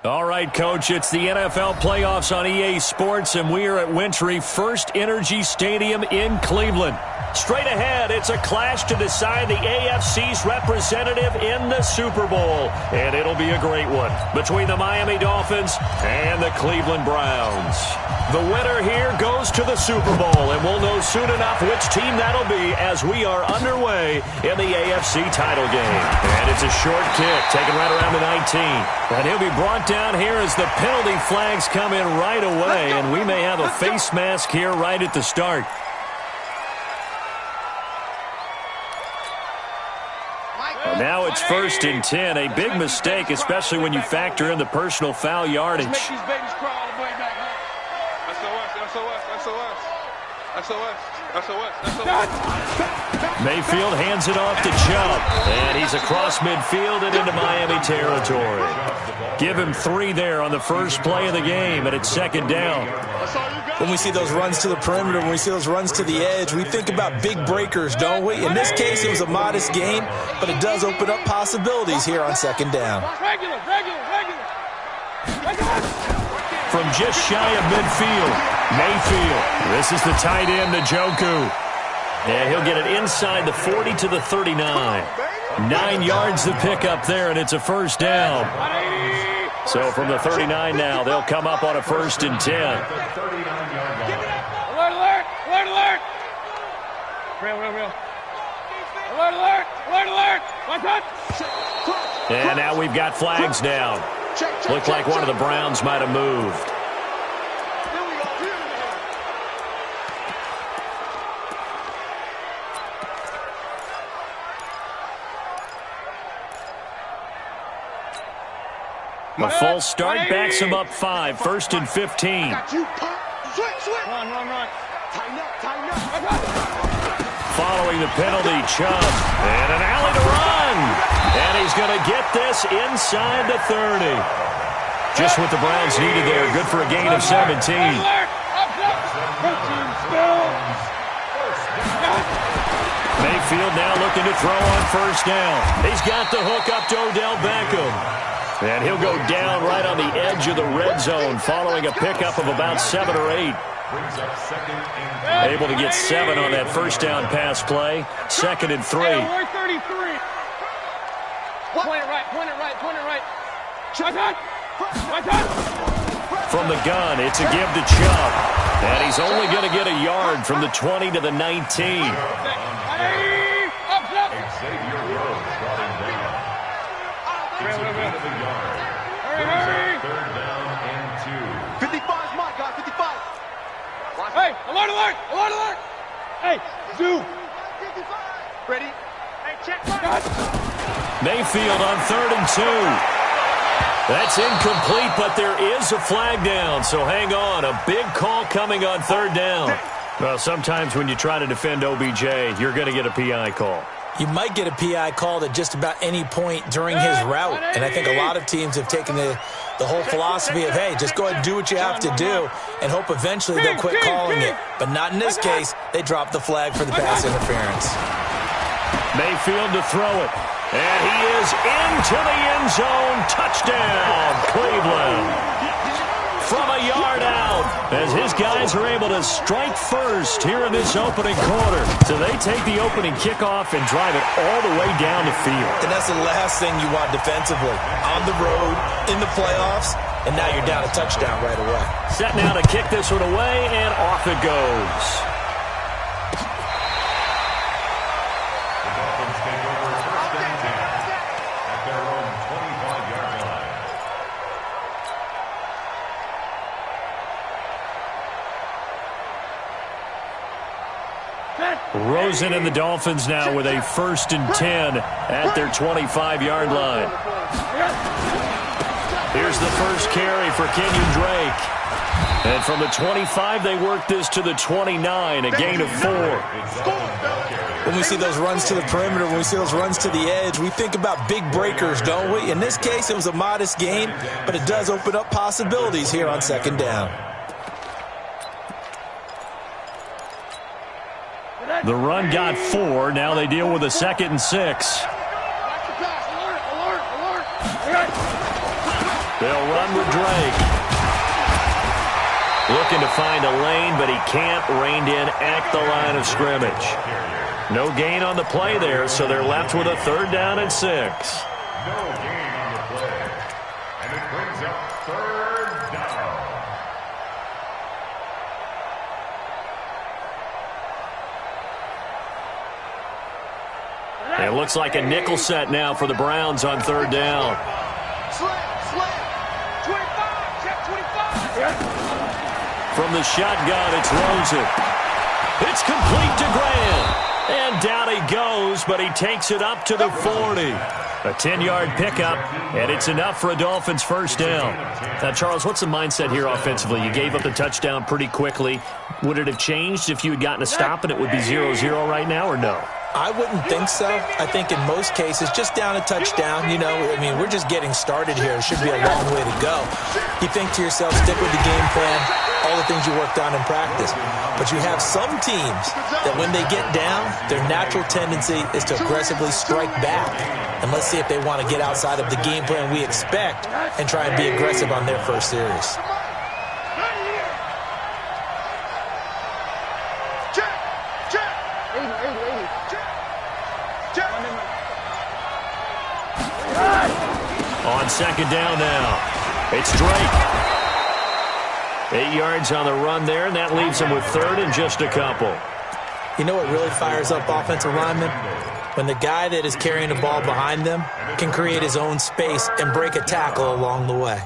All right, Coach, it's the NFL playoffs on EA Sports, and we are at Wintry First Energy Stadium in Cleveland. Straight ahead, it's a clash to decide the AFC's representative in the Super Bowl, and it'll be a great one between the Miami Dolphins and the Cleveland Browns. The winner here goes to the Super Bowl, and we'll know soon enough which team that'll be as we are underway in the AFC title game. And it's a short kick, taken right around the 19. And he'll be brought down here as the penalty flags come in right away, and we may have a face mask here right at the start. And now it's 1st and 10, a big mistake, especially when you factor in the personal foul yardage. Mayfield hands it off to Chubb, and he's across midfield and into Miami territory. Give him 3 there on the first play of the game, and it's 2nd down. When we see those runs to the perimeter, when we see those runs to the edge, we think about big breakers, don't we? In this case, it was a modest gain, but it does open up possibilities here on 2nd down. From just shy of midfield, Mayfield. This is the tight end, Njoku. And he'll get it inside the 40 to the 39. 9 yards to pick up there, and it's a 1st down. So from the 39 now, they'll come up on a 1st and 10. Alert, alert! Alert, alert! Real. Alert, alert! Alert, alert! Watch out! And now we've got flags down. Looked like one of the Browns might have moved. A false start backs him up 5, 1st and 15. Run. Following the penalty, Chubb. And an alley to run. And he's going to get this inside the 30. Just what the Browns needed there. Good for a gain of 17. Mayfield now looking to throw on 1st down. He's got the hook up to Odell Beckham. And he'll go down right on the edge of the red zone following a pickup of about 7 or 8. Able to get 7 on that 1st down pass play. 2nd and 3. Point it right. From the gun, it's a give to Chubb. And he's only going to get a yard from the 20 to the 19. Hurry. 55's my guy, 55. Hey, alert! Hey, Zoo. Ready? Hey, check. Mayfield on 3rd and 2. That's incomplete, but there is a flag down, so hang on. A big call coming on 3rd down. Well, sometimes when you try to defend OBJ, you're going to get a PI call. You might get a PI called at just about any point during his route. And I think a lot of teams have taken the whole philosophy of, hey, just go ahead and do what you have to do and hope eventually they'll quit calling it. But not in this case. They dropped the flag for the pass interference. Mayfield to throw it. And he is into the end zone. Touchdown, Cleveland. From a yard out, as his guys are able to strike first here in this opening quarter. So they take the opening kickoff and drive it all the way down the field. And that's the last thing you want defensively. On the road, in the playoffs, and now you're down a touchdown right away. Set now to kick this one away, and off it goes. Rosen and the Dolphins now with a 1st and 10 at their 25-yard line. Here's the first carry for Kenyon Drake. And from the 25, they work this to the 29, a gain of 4. When we see those runs to the perimeter, when we see those runs to the edge, we think about big breakers, don't we? In this case, it was a modest gain, but it does open up possibilities here on 2nd down. The run got 4. Now they deal with a 2nd and 6. They'll run with Drake. Looking to find a lane, but he can't. Reined in at the line of scrimmage. No gain on the play there, so they're left with a 3rd down and 6. No gain on the play. And it brings up 3rd down. It looks like a nickel set now for the Browns on 3rd down. Slam. 25. Check 25. From the shotgun, it's Rosen. It's complete to Graham. And down he goes, but he takes it up to the 40. A 10-yard pickup, and it's enough for a Dolphins 1st down. Now, Charles, what's the mindset here offensively? You gave up the touchdown pretty quickly. Would it have changed if you had gotten a stop and it would be 0-0 right now, or no? I wouldn't think so. I think in most cases, just down a touchdown, you know, I mean, we're just getting started here. It should be a long way to go. You think to yourself, stick with the game plan, all the things you worked on in practice. But you have some teams that when they get down, their natural tendency is to aggressively strike back. And let's see if they want to get outside of the game plan we expect and try and be aggressive on their first series. On 2nd down now, it's Drake. 8 yards on the run there, and that leaves him with 3rd and just a couple. You know what really fires up offensive linemen? When the guy that is carrying the ball behind them can create his own space and break a tackle along the way.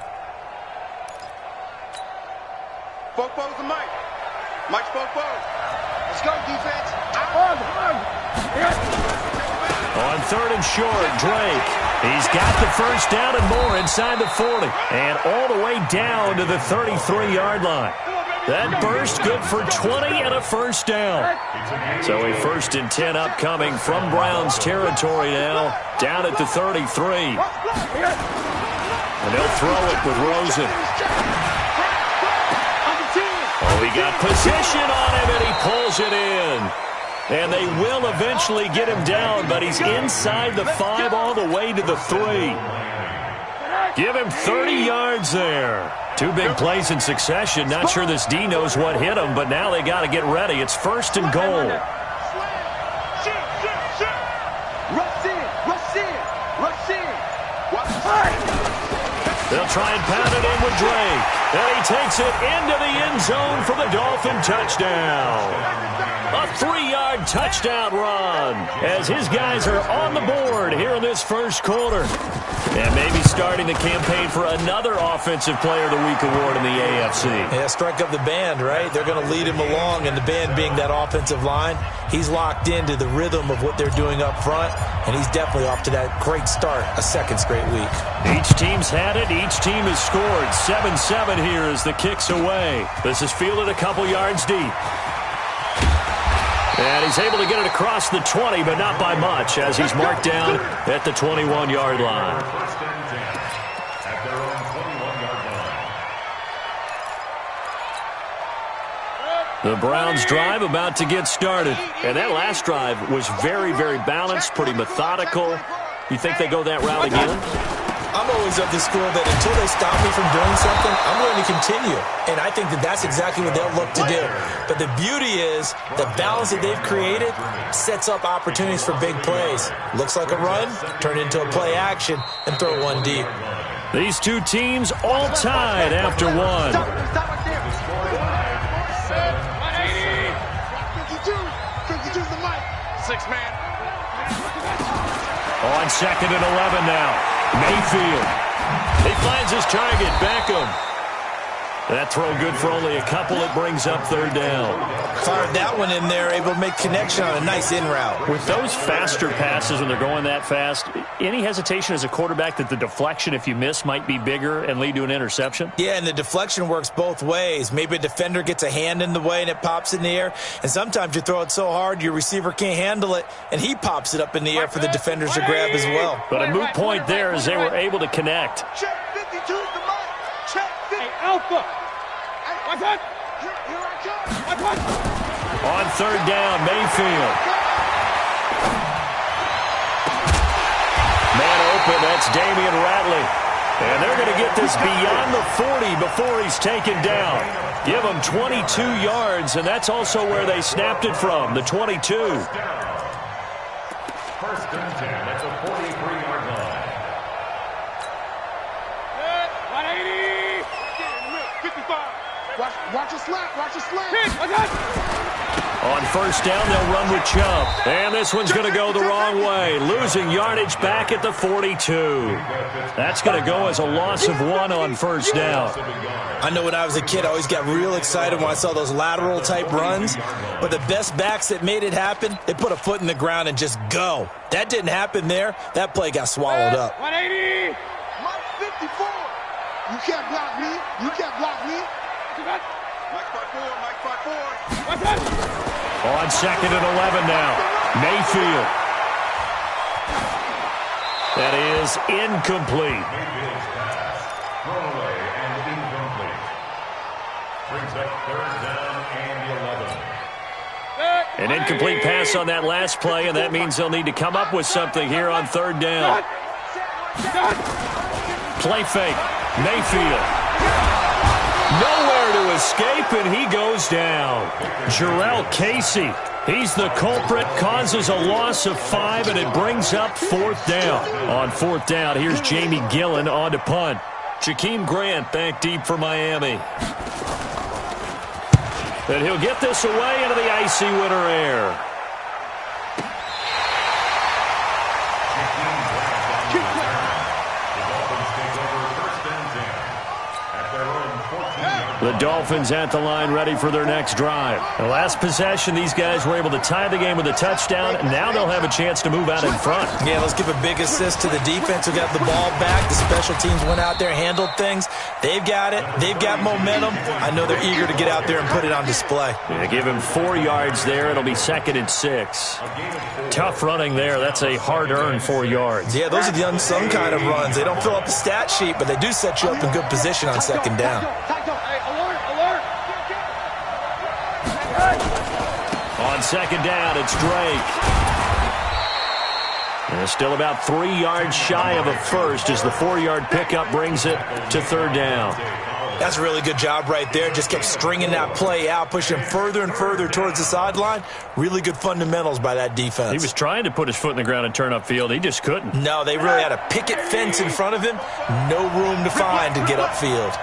Fofo's the Mike. Mike's Fofo. Let's go, defense. On 3rd and short, Drake. He's got the 1st down and more inside the 40. And all the way down to the 33-yard line. That burst good for 20 and a 1st down. So a 1st and 10 upcoming from Browns territory now. Down at the 33. And they'll throw it with Rosen. Oh, he got position on him and he pulls it in. And they will eventually get him down, but he's inside the 5 all the way to the 3. Give him 30 yards there. 2 big plays in succession. Not sure this D knows what hit him, but now they got to get ready. It's 1st and goal. They'll try and pound it in with Drake. And he takes it into the end zone for the Dolphin touchdown. A 3-yard touchdown run as his guys are on the board here in this 1st quarter. And maybe starting the campaign for another Offensive Player of the Week award in the AFC. Yeah, strike up the band, right? They're going to lead him along, and the band being that offensive line, he's locked into the rhythm of what they're doing up front, and he's definitely off to that great start, a 2nd straight week. Each team's had it. Each team has scored. 7-7 here as the kick's away. This is fielded a couple yards deep. And he's able to get it across the 20, but not by much, as he's marked down at the 21-yard line. At their own 21-yard line. The Browns drive about to get started. And that last drive was very, very balanced, pretty methodical. You think they go that route again? I'm always of the school that until they stop me from doing something, I'm going to continue. And I think that that's exactly what they'll look to do. But the beauty is the balance that they've created sets up opportunities for big plays. Looks like a run, turn it into a play action, and throw one deep. These two teams all tied after one. Stop right there. 52's the Mike. 6-man. On 2nd and 11 now. Mayfield. He finds his target, Beckham. That throw good for only a couple. It brings up 3rd down. Fired that one in there, able to make connection on a nice in route. With those faster passes when they're going that fast, any hesitation as a quarterback that the deflection, if you miss, might be bigger and lead to an interception? Yeah, and the deflection works both ways. Maybe a defender gets a hand in the way and it pops in the air. And sometimes you throw it so hard your receiver can't handle it, and he pops it up in the air for the defenders to grab as well. But a moot point there as they were able to connect. Check 52's the Mike. Check 50. Hey, Alpha. Watch out. Here I come. Watch out. On 3rd down, Mayfield. Man open, that's Damian Ratley. And they're going to get this beyond the 40 before he's taken down. Give him 22 yards, and that's also where they snapped it from, the 22. First and 10 at the 43-yard line. 180. 55. Watch your slap. Watch your slap. On first down, they'll run with Chubb. And this one's going to go the wrong way, losing yardage back at the 42. That's going to go as a loss of 1 on first down. I know when I was a kid, I always got real excited when I saw those lateral-type runs. But the best backs that made it happen, they put a foot in the ground and just go. That didn't happen there. That play got swallowed up. 180. Mike 54. You can't block me. You can't block me. Mike 54. Mike 54. On second and 11 now, Mayfield. That is incomplete. Mayfield's pass, thrown away and incomplete. Brings up third down and 11. An incomplete pass on that last play, and that means they'll need to come up with something here on third down. Play fake, Mayfield. Nowhere to escape, and he goes down. Jarrell Casey, he's the culprit, causes a loss of 5, and it brings up fourth down. On fourth down, here's Jamie Gillen on to punt. Jakeem Grant back deep for Miami. And he'll get this away into the icy winter air. The Dolphins at the line, ready for their next drive. The last possession, these guys were able to tie the game with a touchdown. Now they'll have a chance to move out in front. Yeah, let's give a big assist to the defense who got the ball back. The special teams went out there, handled things. They've got it. They've got momentum. I know they're eager to get out there and put it on display. Yeah, give him 4 yards there. It'll be 2nd and 6. Tough running there. That's a hard-earned 4 yards. Yeah, those are the unsung kind of runs. They don't fill up the stat sheet, but they do set you up in good position on second down. On second down, it's Drake. And it's still about 3 yards shy of a first as the 4-yard pickup brings it to third down. That's a really good job right there. Just kept stringing that play out, pushing further and further towards the sideline. Really good fundamentals by that defense. He was trying to put his foot in the ground and turn upfield. He just couldn't. No, they really had a picket fence in front of him. No room to find to get upfield.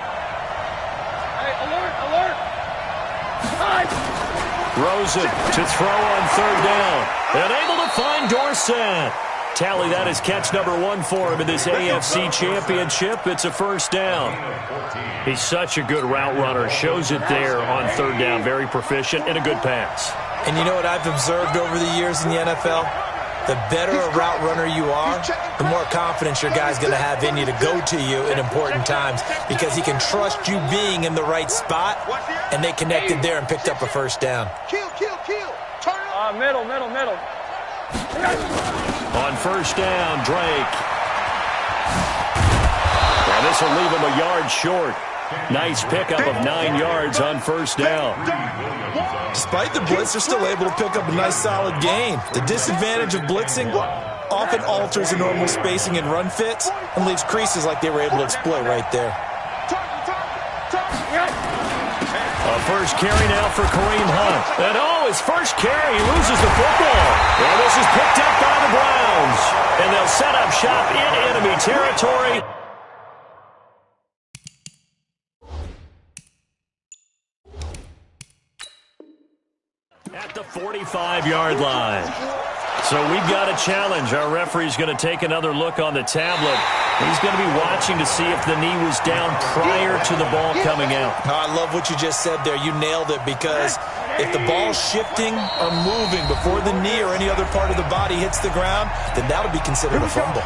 Rosen to throw on third down. And able to find Dorsett. Tally that is catch number 1 for him in this AFC Championship. It's a first down. He's such a good route runner. Shows it there on third down. Very proficient and a good pass. And you know what I've observed over the years in the NFL? The better a route runner you are, the more confidence your guy's going to have in you to go to you in important times because he can trust you being in the right spot, and they connected there and picked up a first down. Kill. Turn Middle. On first down, Drake. And this will leave him a yard short. Nice pickup of 9 yards on first down. Despite the blitz, they're still able to pick up a nice, solid gain. The disadvantage of blitzing often alters the normal spacing and run fits and leaves creases like they were able to exploit right there. A first carry now for Kareem Hunt. And his first carry, he loses the football. And this is picked up by the Browns. And they'll set up shop in enemy territory. At the 45-yard line. So we've got a challenge. Our referee's going to take another look on the tablet. He's going to be watching to see if the knee was down prior to the ball coming out. I love what you just said there. You nailed it because if the ball's shifting or moving before the knee or any other part of the body hits the ground, then that'll be considered a fumble.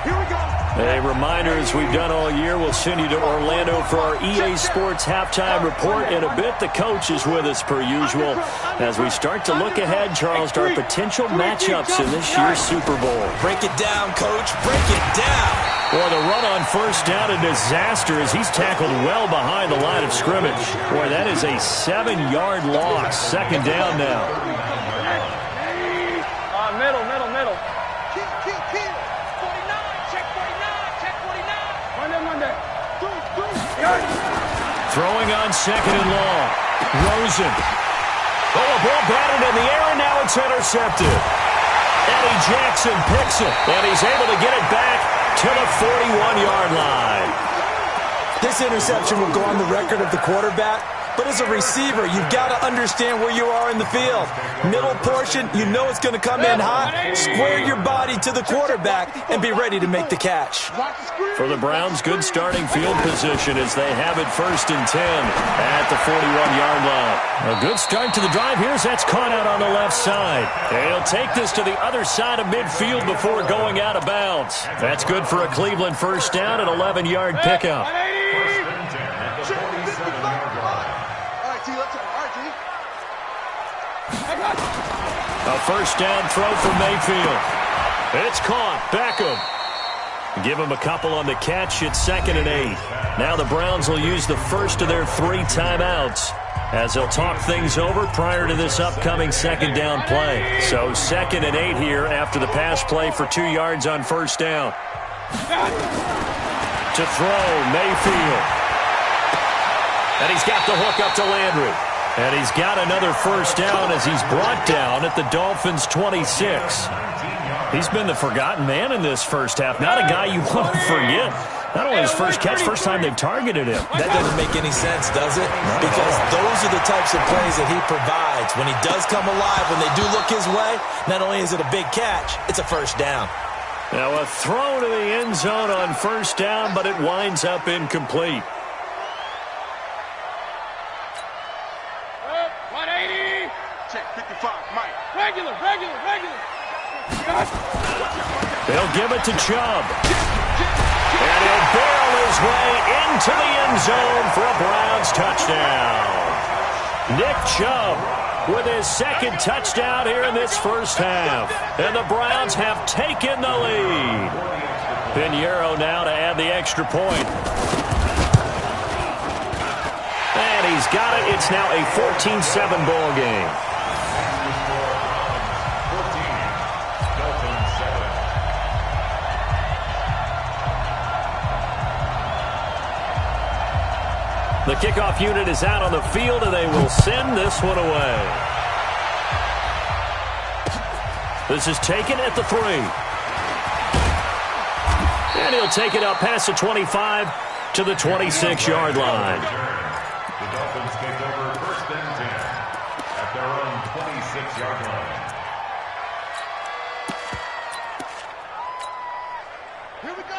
A reminder, as we've done all year, we'll send you to Orlando for our EA Sports halftime report. In a bit, the coach is with us per usual as we start to look ahead, Charles, to our potential matchups in this year's Super Bowl. Break it down, Coach. Break it down. Boy, the run on first down, a disaster as he's tackled well behind the line of scrimmage. Boy, that is a 7-yard loss. Second down now. Middle. Kill. 49. Check 49. Monday. Throwing on second and long. Rosen. Oh, a ball batted in the air, and now it's intercepted. Eddie Jackson picks it, and he's able to get it back to the 41-yard line. This interception will go on the record of the quarterback, but as a receiver, you've got to understand where you are in the field. Middle portion, you know it's going to come in hot. Square your body to the quarterback and be ready to make the catch. For the Browns, good starting field position as they have it 1st and 10 at the 41-yard line. A good start to the drive here as that's caught out on the left side. They'll take this to the other side of midfield before going out of bounds. That's good for a Cleveland first down, an 11-yard pickup. A first down throw for Mayfield. It's caught. Beckham. Give him a couple on the catch. It's 2nd and 8. Now the Browns will use the first of their 3 timeouts as they'll talk things over prior to this upcoming 2nd down play. So 2nd and 8 here after the pass play for 2 yards on first down. To throw, Mayfield. And he's got the hook up to Landry. And he's got another first down as he's brought down at the Dolphins' 26. He's been the forgotten man in this first half. Not a guy you want to forget. Not only his first catch, first time they've targeted him. That doesn't make any sense, does it? Because those are the types of plays that he provides. When he does come alive, when they do look his way, not only is it a big catch, it's a first down. Now a throw to the end zone on first down, but it winds up incomplete. 180. Check 55, Mike. Regular. They'll give it to Chubb. And he'll barrel his way into the end zone for a Browns touchdown. Nick Chubb with his 2nd touchdown here in this first half. And the Browns have taken the lead. Pinheiro now to add the extra point. And he's got it. It's now a 14-7 ball game. The kickoff unit is out on the field, and they will send this one away. This is taken at the 3. And he'll take it up past the 25 to the 26-yard line. The Dolphins take over 1st and 10 at their own 26-yard line.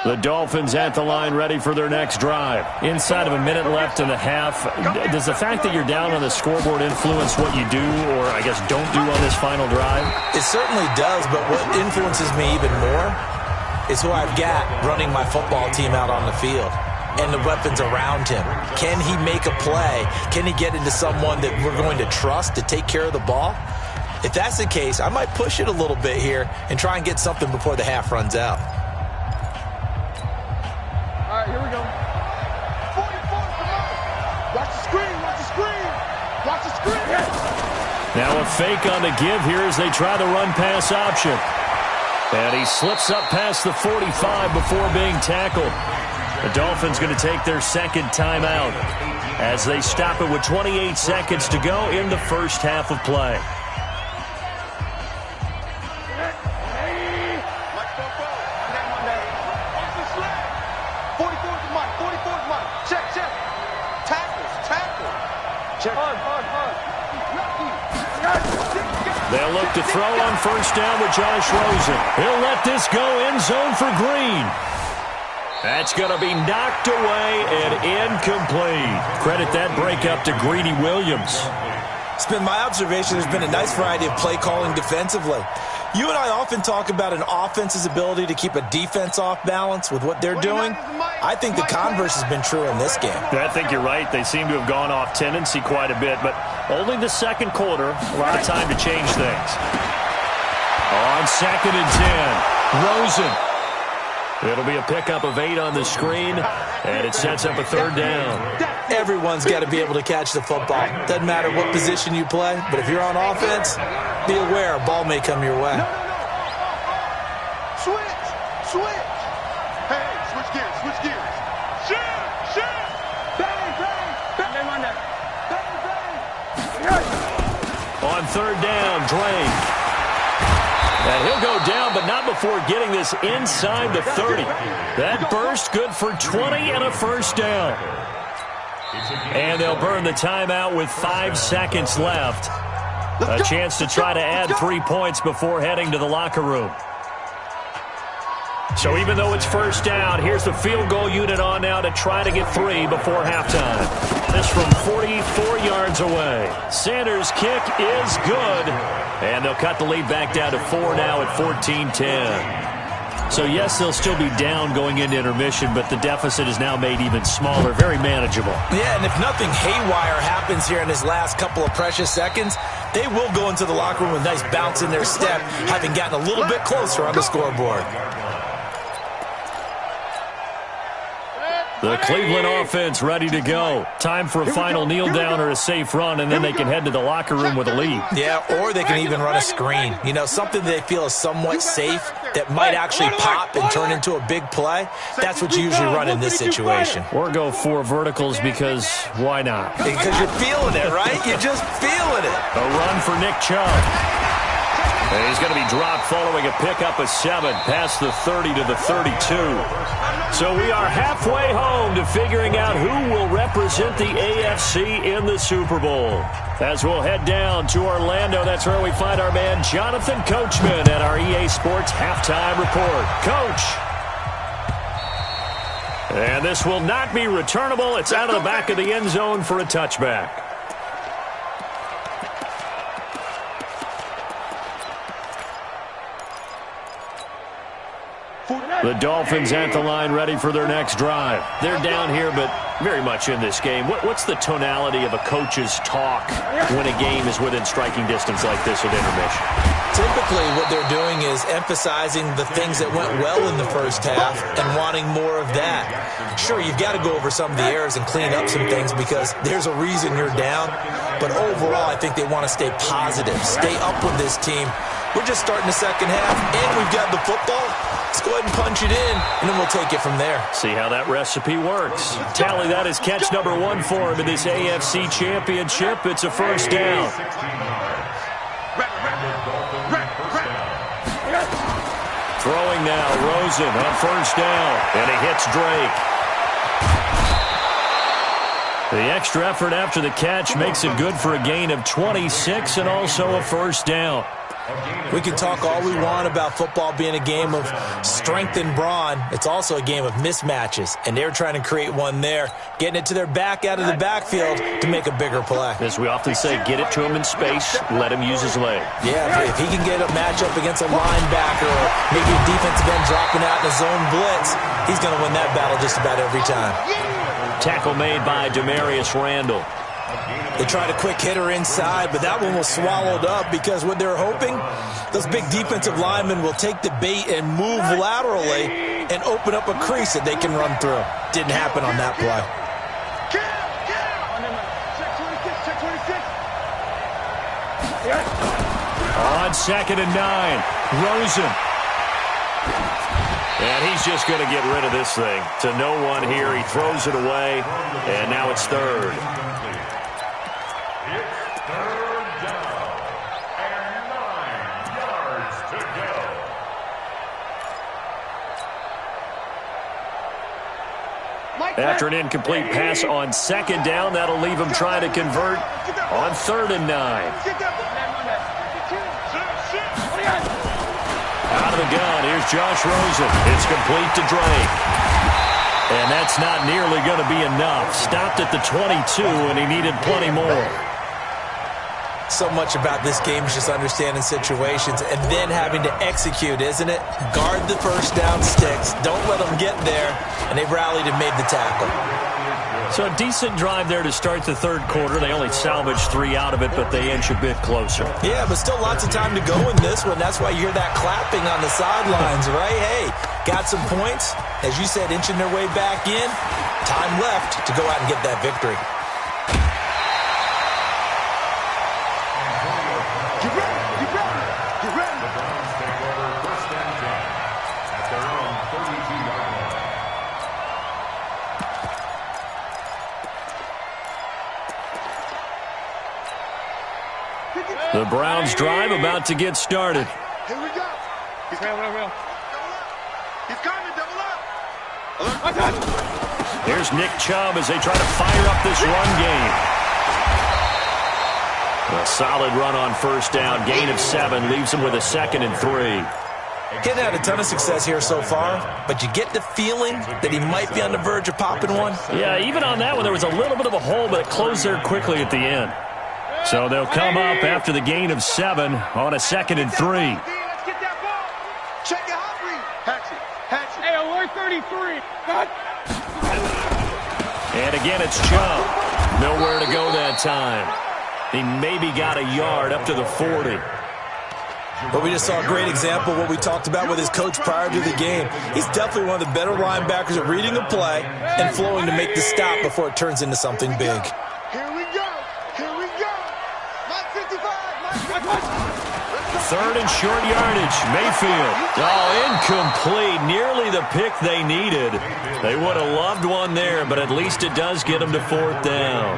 The Dolphins at the line ready for their next drive. Inside of a minute left in the half, does the fact that you're down on the scoreboard influence what you do or, I guess, don't do on this final drive? It certainly does, but what influences me even more is who I've got running my football team out on the field and the weapons around him. Can he make a play? Can he get into someone that we're going to trust to take care of the ball? If that's the case, I might push it a little bit here and try and get something before the half runs out. All right, here we go. 44, watch the screen, watch the screen. Watch the screen. Now a fake on the give here as they try the run-pass option. And he slips up past the 45 before being tackled. The Dolphins going to take their 2nd timeout as they stop it with 28 seconds to go in the first half of play. They'll look to throw on first down with Josh Rosen. He'll let this go end zone for Green. That's going to be knocked away and incomplete. Credit that breakup to Greedy Williams. It's been my observation there's been a nice variety of play calling defensively. You and I often talk about an offense's ability to keep a defense off balance with what they're doing. I think the converse has been true in this game. I think you're right. They seem to have gone off tendency quite a bit, but only the 2nd quarter, a lot of time to change things. On 2nd and 10, Rosen. It'll be a pickup of 8 on the screen, and it sets up a 3rd down. Everyone's got to be able to catch the football. Doesn't matter what position you play, but if you're on offense, be aware a ball may come your way. Switch. Hey, switch gears. Shift. third down. Drake. And he'll go down, but not before getting this inside the 30. That burst good for 20 and a first down. And they'll burn the timeout with 5 seconds left. A chance to try to add 3 points before heading to the locker room. So even though it's first down, here's the field goal unit on now to try to get 3 before halftime. This from 44 yards away. Sanders' kick is good. And they'll cut the lead back down to 4 now at 14-10. So, yes, they'll still be down going into intermission, but the deficit is now made even smaller, very manageable. Yeah, and if nothing haywire happens here in his last couple of precious seconds, they will go into the locker room with a nice bounce in their step, having gotten a little bit closer on the scoreboard. The Cleveland offense ready to go. Time for a final kneel down or a safe run, and then they can head to the locker room with a lead. Yeah, or they can even run a screen. You know, something they feel is somewhat safe that might actually pop and turn into a big play. That's what you usually run in this situation. Or go 4 verticals because why not? Because you're feeling it, right? You're just feeling it. A run for Nick Chubb. And he's going to be dropped following a pickup of 7 past the 30 to the 32. So we are halfway home to figuring out who will represent the AFC in the Super Bowl. As we'll head down to Orlando, that's where we find our man Jonathan Coachman at our EA Sports Halftime Report. Coach. And this will not be returnable. It's out of the back of the end zone for a touchback. The Dolphins at the line ready for their next drive. They're down here, but very much in this game. What's the tonality of a coach's talk when a game is within striking distance like this at intermission? Typically, what they're doing is emphasizing the things that went well in the first half and wanting more of that. Sure, you've got to go over some of the errors and clean up some things because there's a reason you're down. But overall, I think they want to stay positive, stay up with this team. We're just starting the second half, and we've got the football. Let's go ahead and punch it in, and then we'll take it from there. See how that recipe works. Tally, that is catch number 1 for him in this AFC Championship. It's a first down. Throwing now, Rosen on first down, and he hits Drake. The extra effort after the catch makes it good for a gain of 26 and also a first down. We can talk all we want about football being a game of strength and brawn. It's also a game of mismatches, and they're trying to create one there, getting it to their back out of the backfield to make a bigger play. As we often say, get it to him in space, let him use his leg. Yeah, if he can get a matchup against a linebacker or maybe a defensive end dropping out in a zone blitz, he's going to win that battle just about every time. Tackle made by Demarius Randall. They tried a quick hitter inside, but that one was swallowed up because what they're hoping, those big defensive linemen will take the bait and move laterally and open up a crease that they can run through. Didn't happen on that play. On 2nd and 9, Rosen. And he's just going to get rid of this thing. To no one here, he throws it away, and now it's 3rd. After an incomplete pass on 2nd down, that'll leave him trying to convert on 3rd and 9. Out of the gun, here's Josh Rosen. It's complete to Drake. And that's not nearly going to be enough. Stopped at the 22, and he needed plenty more. So much about this game is just understanding situations and then having to execute, isn't it? Guard the first down sticks. Don't let them get there. And they've rallied and made the tackle. So a decent drive there to start the 3rd quarter. They only salvaged 3 out of it, but they inch a bit closer. Yeah, but still lots of time to go in this one. That's why you hear that clapping on the sidelines, right? Hey, got some points. As you said, inching their way back in. Time left to go out and get that victory. The Browns drive about to get started. Here we go. He's real. He's coming, double up. Here's Nick Chubb as they try to fire up this run game. A solid run on first down. Gain of 7 leaves him with a 2nd and 3. Getting had a ton of success here so far, but you get the feeling that he might be on the verge of popping one. Yeah, even on that one, there was a little bit of a hole, but it closed there quickly at the end. So they'll come up after the gain of 7 on a 2nd and 3. Let's get that ball. Check it, Humphrey. Hatchet. Hey, alert 33. Cut. And again, it's Chubb. Nowhere to go that time. He maybe got a yard up to the 40. But we just saw a great example of what we talked about with his coach prior to the game. He's definitely one of the better linebackers at reading a play and flowing to make the stop before it turns into something big. Here we go. Mike 55. Mike 55. 3rd and short yardage. Mayfield. Oh, incomplete. Nearly the pick they needed. They would have loved one there, but at least it does get them to 4th down.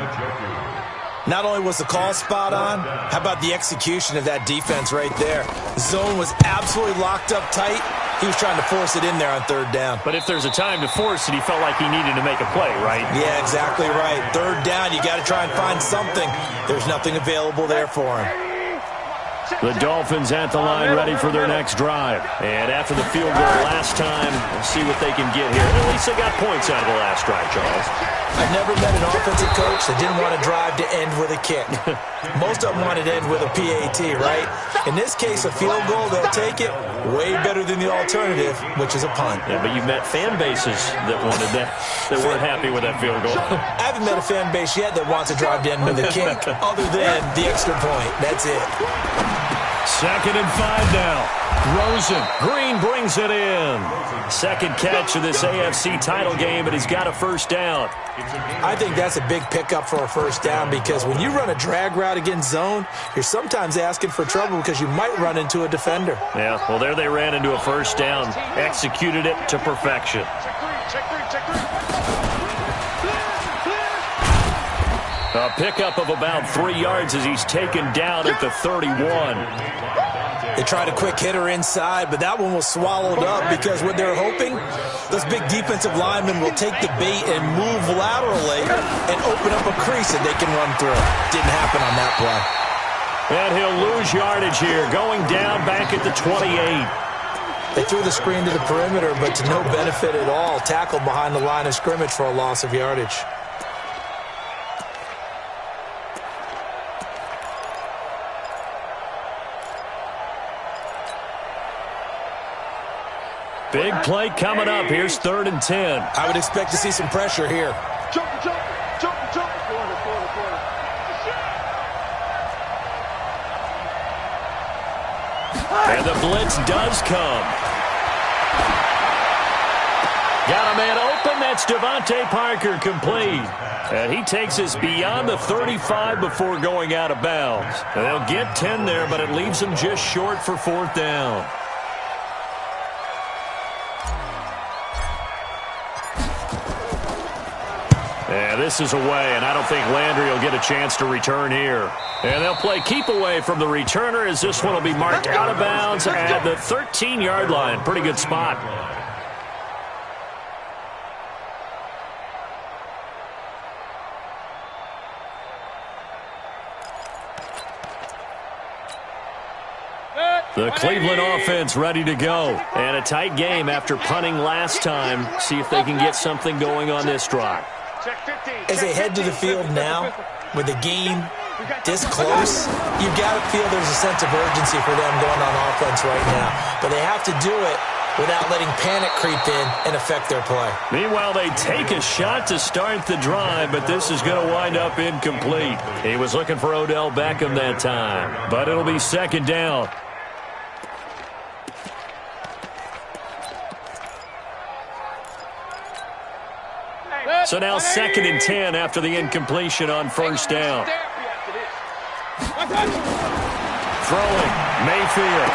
Not only was the call spot on, how about the execution of that defense right there? The zone was absolutely locked up tight. He was trying to force it in there on 3rd down. But if there's a time to force it, he felt like he needed to make a play, right? Yeah, exactly right. 3rd down, you got to try and find something. There's nothing available there for him. The Dolphins at the line ready for their next drive. And after the field goal last time, we'll see what they can get here. At least they got points out of the last drive, Charles. I've never met an offensive coach that didn't want to drive to end with a kick. Most of them wanted to end with a PAT, right? In this case, a field goal, they'll take it way better than the alternative, which is a punt. Yeah, but you've met fan bases that wanted that weren't happy with that field goal. I haven't met a fan base yet that wants to drive to end with a kick, other than the extra point. That's it. 2nd and 5 now. Rosen. Green brings it in. 2nd catch of this AFC title game, but he's got a 1st down. I think that's a big pickup for a 1st down because when you run a drag route against zone, you're sometimes asking for trouble because you might run into a defender. Yeah, well, there they ran into a 1st down. Executed it to perfection. Check three. A pickup of about 3 yards as he's taken down at the 31. They tried a quick hitter inside, but that one was swallowed up because what they're hoping, those big defensive linemen will take the bait and move laterally and open up a crease that they can run through. Didn't happen on that play. And he'll lose yardage here, going down back at the 28. They threw the screen to the perimeter, but to no benefit at all. Tackled behind the line of scrimmage for a loss of yardage. Big play coming up. Here's 3rd and 10. I would expect to see some pressure here. Jump. And the blitz does come. Got a man open. That's Devontae Parker, complete. And he takes us beyond the 35 before going out of bounds. And they'll get 10 there, but it leaves them just short for 4th down. Yeah, this is away, and I don't think Landry will get a chance to return here. And they'll play keep away from the returner as this one will be marked out of bounds at the 13-yard line. Pretty good spot. The Cleveland offense ready to go. And a tight game after punting last time. See if they can get something going on this drive. As they head to the field now, with the game this close, you've got to feel there's a sense of urgency for them going on offense right now. But they have to do it without letting panic creep in and affect their play. Meanwhile, they take a shot to start the drive, but this is going to wind up incomplete. He was looking for Odell Beckham that time, but it'll be 2nd down. So now 2nd and 10 after the incompletion on 1st down. Throwing, Mayfield.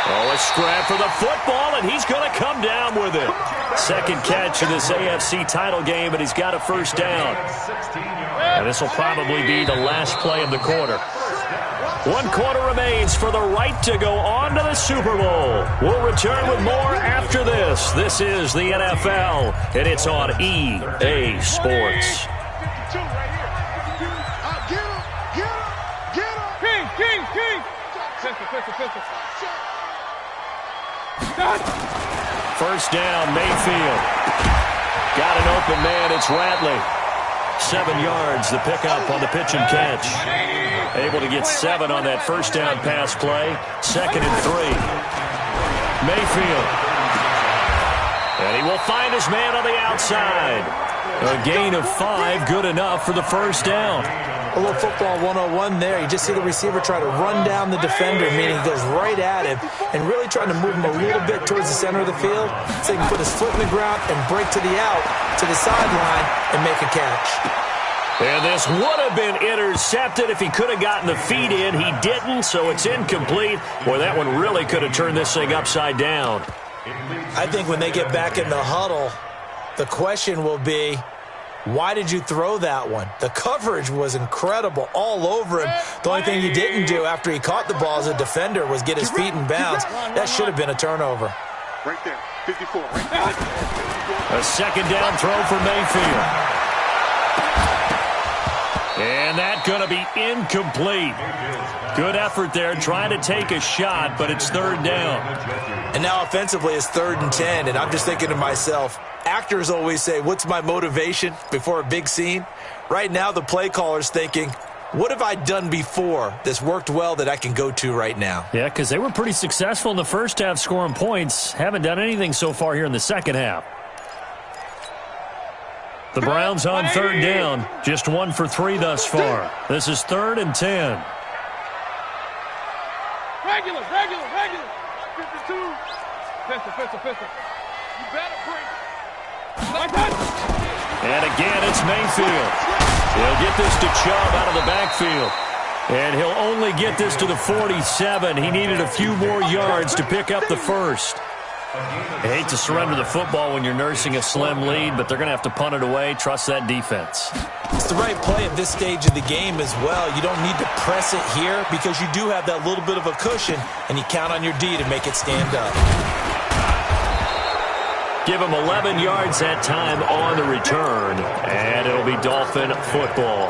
Oh, a scrap for the football, and he's going to come down with it. 2nd catch of this AFC title game, and he's got a 1st down. And this will probably be the last play of the quarter. 1 quarter remains for the right to go on to the Super Bowl. We'll return with more after this. This is the NFL, and it's on EA Sports. First down, Mayfield. Got an open man, it's Ratley. 7 yards, the pickup on the pitch and catch. Able to get 7 on that first down pass play. 2nd and 3. Mayfield. And he will find his man on the outside. A gain of 5, good enough for the first down. A little football 101 there. You just see the receiver try to run down the defender, meaning he goes right at him and really trying to move him a little bit towards the center of the field so he can put his foot in the ground and break to the out, to the sideline, and make a catch. And this would have been intercepted if he could have gotten the feet in. He didn't, so it's incomplete. Boy, that one really could have turned this thing upside down. I think when they get back in the huddle, the question will be, why did you throw that one? The coverage was incredible all over him. The only thing he didn't do after he caught the ball as a defender was get his feet in bounds. That should have been a turnover. Right there, 54. Right there. A second down throw for Mayfield. And that's going to be incomplete. Good effort there, trying to take a shot, but it's 3rd down. And now offensively it's 3rd and 10, and I'm just thinking to myself, actors always say, what's my motivation before a big scene? Right now the play caller's thinking, what have I done before that's worked well that I can go to right now? Yeah, because they were pretty successful in the first half scoring points. Haven't done anything so far here in the second half. The Browns on 3rd down. Just 1 for 3 thus far. This is 3rd and 10. Regular. 52. Pistol. You better bring. And again, it's Mayfield. He'll get this to Chubb out of the backfield. And he'll only get this to the 47. He needed a few more yards to pick up the first. I hate to surrender the football when you're nursing a slim lead, but they're going to have to punt it away. Trust that defense. It's the right play at this stage of the game as well. You don't need to press it here because you do have that little bit of a cushion, and you count on your D to make it stand up. Give him 11 yards that time on the return, and it'll be Dolphin football.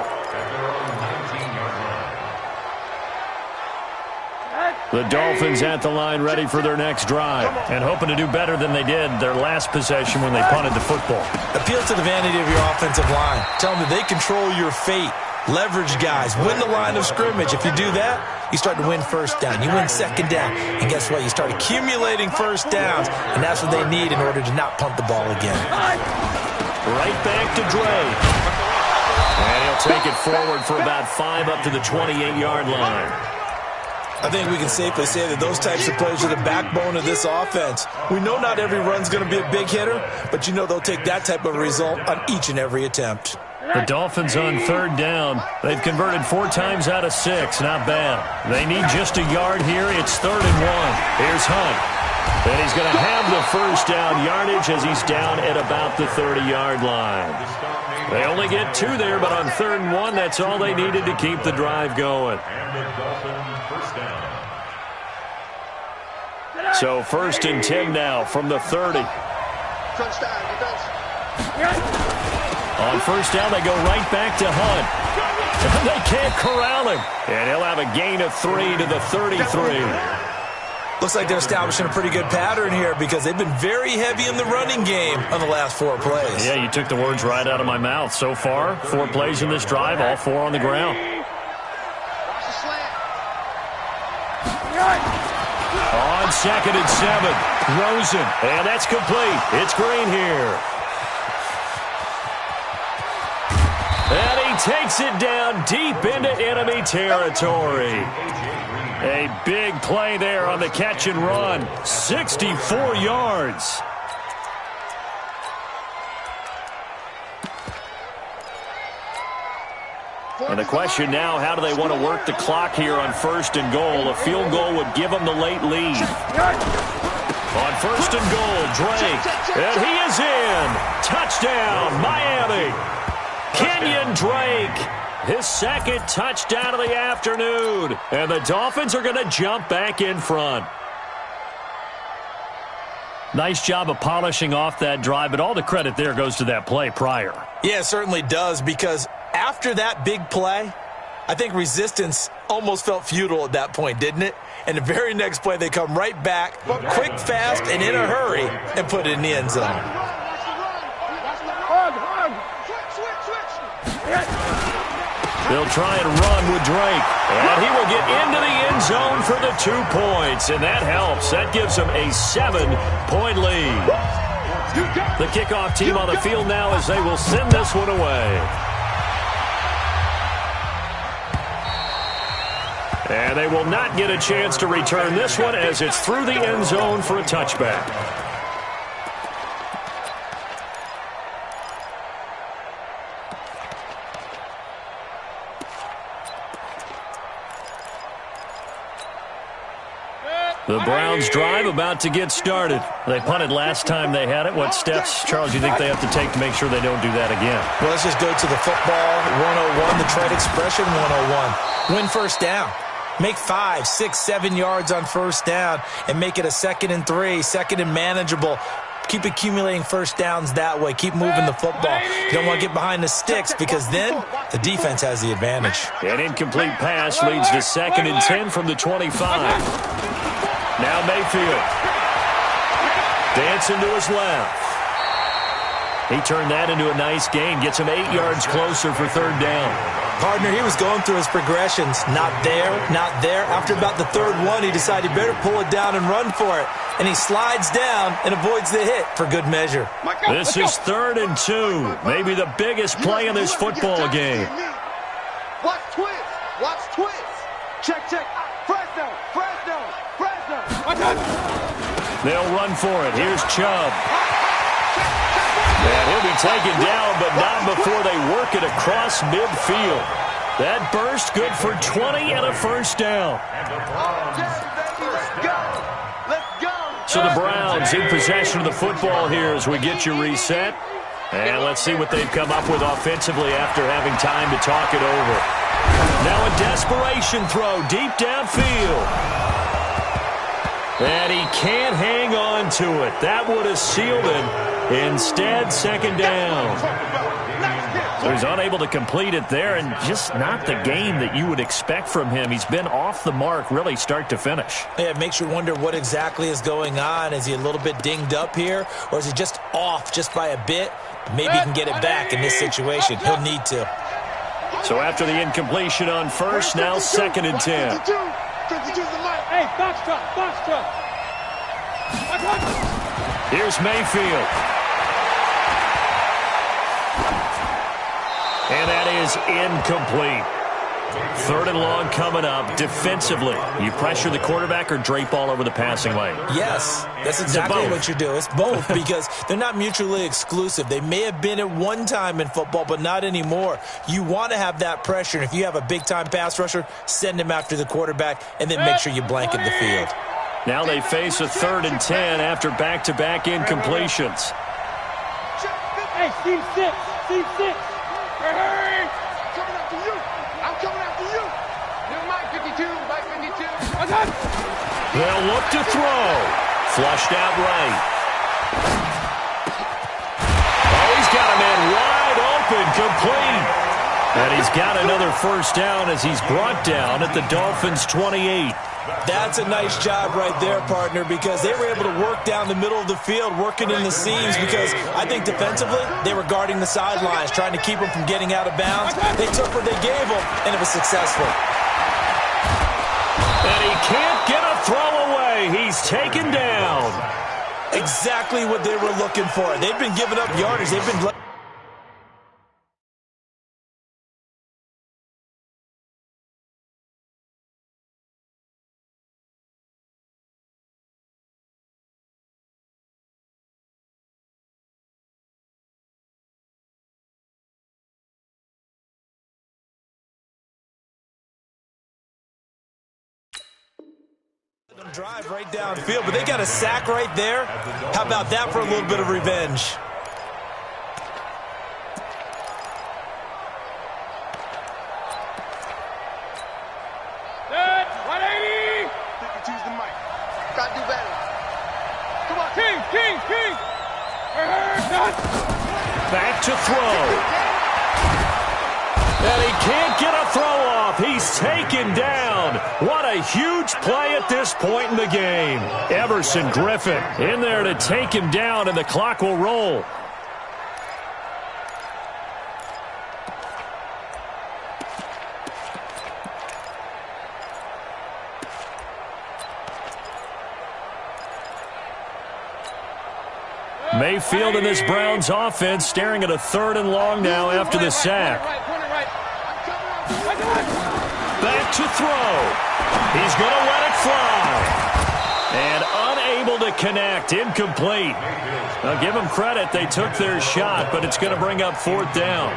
The Dolphins at the line ready for their next drive and hoping to do better than they did their last possession when they punted the football. Appeal to the vanity of your offensive line. Tell them that they control your fate. Leverage guys. Win the line of scrimmage. If you do that, you start to win first down. You win second down. And guess what? You start accumulating first downs, and that's what they need in order to not punt the ball again. Right back to Dre. And he'll take it forward for about 5 up to the 28-yard line. I think we can safely say that those types of plays are the backbone of this offense. We know not every run's going to be a big hitter, but you know they'll take that type of result on each and every attempt. The Dolphins on 3rd down. They've converted 4 times out of 6. Not bad. They need just a yard here. It's 3rd and 1. Here's Hunt. And he's going to have the first down yardage as he's down at about the 30-yard line. They only get 2 there, but on 3rd and 1, that's all they needed to keep the drive going. So 1st and 10 now from the 30. On 1st down, they go right back to Hunt. They can't corral him. And he'll have a gain of 3 to the 33. Looks like they're establishing a pretty good pattern here because they've been very heavy in the running game on the last 4 plays. Yeah, you took the words right out of my mouth. So far, 4 plays in this drive, all 4 on the ground. On 2nd and 7, Rosen, and that's complete. It's Green here. And he takes it down deep into enemy territory. A big play there on the catch and run. 64 yards. And the question now, how do they want to work the clock here on 1st and goal? A field goal would give them the late lead. On 1st and goal, Drake. And he is in. Touchdown, Miami. Can Kenyon Drake, his second touchdown of the afternoon. And the Dolphins are going to jump back in front. Nice job of polishing off that drive, but all the credit there goes to that play prior. Yeah, it certainly does, because after that big play, I think resistance almost felt futile at that point, didn't it? And the very next play, they come right back, quick, fast, and in a hurry, and put it in the end zone. They'll try and run with Drake. And he will get into the end zone for the 2 points. And that helps. That gives them a 7-point lead. The kickoff team on the field now as they will send this one away. And they will not get a chance to return this one as it's through the end zone for a touchback. The Browns drive about to get started. They punted last time they had it. What steps, Charles, do you think they have to take to make sure they don't do that again? Well, let's just go to the football 101, the trade expression 101. Win first down. Make 5, 6, 7 yards on first down and make it a 2nd and 3, 2nd and manageable. Keep accumulating first downs that way. Keep moving the football. You don't want to get behind the sticks because then the defense has the advantage. An incomplete pass leads to 2nd and 10 from the 25. Now Mayfield. Dancing to his left. He turned that into a nice gain. Gets him 8 yards closer for 3rd down. Partner, he was going through his progressions. Not there, not there. After about the 3rd one, he decided he better pull it down and run for it. And he slides down and avoids the hit for good measure. This is 3rd and 2. Maybe the biggest play in this football game. Watch twist. Watch twist. Check, check. Fresno, Fresno, Fresno. They'll run for it. Here's Chubb. And he'll be taken down, but not before they work it across midfield. That burst good for 20 and a first down. So the Browns in possession of the football here as we get you reset. And let's see what they've come up with offensively after having time to talk it over. Now a desperation throw deep downfield. And he can't hang on to it. That would have sealed him. Instead, 2nd down. So he's unable to complete it there, and just not the game that you would expect from him. He's been off the mark really start to finish. Yeah, it makes you wonder what exactly is going on. Is he a little bit dinged up here, or is he just off just by a bit? Maybe he can get it back in this situation. He'll need to. So after the incompletion on first, now 2nd and 10. Hey, box truck, box truck. Here's Mayfield. And that is incomplete. 3rd and long coming up. Defensively, you pressure the quarterback or drape all over the passing lane? Yes, that's exactly what you do. It's both because they're not mutually exclusive. They may have been at one time in football, but not anymore. You want to have that pressure, and if you have a big-time pass rusher, send him after the quarterback, and then make sure you blanket the field. Now they face a 3rd and 10 after back-to-back incompletions. Hey, team 6, team 6. Hurry! Coming after you. I'm coming after you. You're Mike 52, Mike 52. They'll look to throw. Flushed out right. Oh, he's got a man wide open, complete. And he's got another first down as he's brought down at the Dolphins' 28. That's a nice job right there, partner, because they were able to work down the middle of the field, working in the seams, because I think defensively they were guarding the sidelines, trying to keep them from getting out of bounds. They took what they gave them, and it was successful. And he can't get a throw away. He's taken down. Exactly what they were looking for. They've been giving up yardage. They've been... drive right downfield, but they got a sack right there. How about that for a little bit of revenge? gotta do better. Come on. King. Back to throw. And he can't get a throw off. He's taken down. What a huge play at this point in the game. Everson Griffin in there to take him down, and the clock will roll. Mayfield in this Browns offense staring at a 3rd and long now after the sack. Back to throw. He's going to let it fly. And unable to connect. Incomplete. Now give them credit. They took their shot, but it's going to bring up 4th down.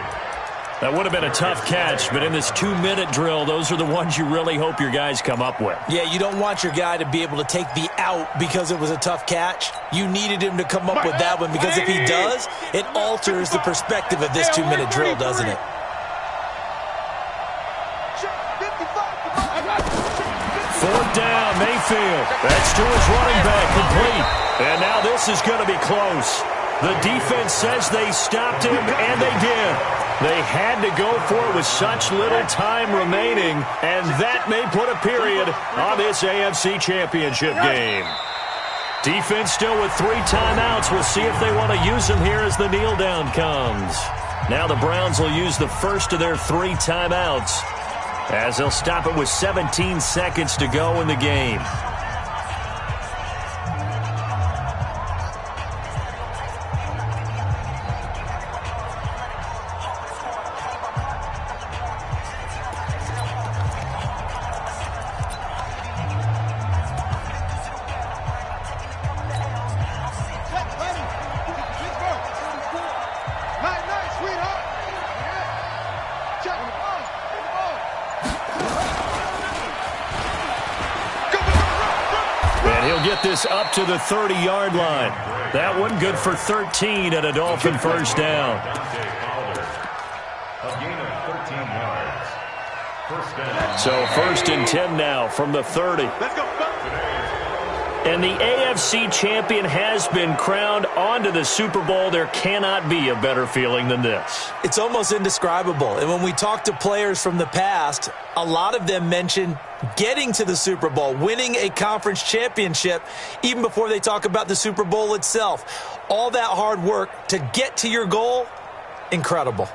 That would have been a tough catch, but in this 2-minute drill, those are the ones you really hope your guys come up with. Yeah, you don't want your guy to be able to take the out because it was a tough catch. You needed him to come up with that one, because if he does, it alters the perspective of this 2-minute drill, doesn't it? 4th down, Mayfield. That's to his running back, complete. And now this is going to be close. The defense says they stopped him, and they did. They had to go for it with such little time remaining, and that may put a period on this AFC Championship game. Defense still with 3 timeouts. We'll see if they want to use them here as the kneel down comes. Now the Browns will use the first of their 3 timeouts, as they'll stop it with 17 seconds to go in the game. This up to the 30-yard line. That one good for 13 and a Dolphin first down. So 1st and 10 now from the 30. And the AFC champion has been crowned onto the Super Bowl. There cannot be a better feeling than this. It's almost indescribable. And when we talk to players from the past, a lot of them mention getting to the Super Bowl, winning a conference championship, even before they talk about the Super Bowl itself. All that hard work to get to your goal, incredible.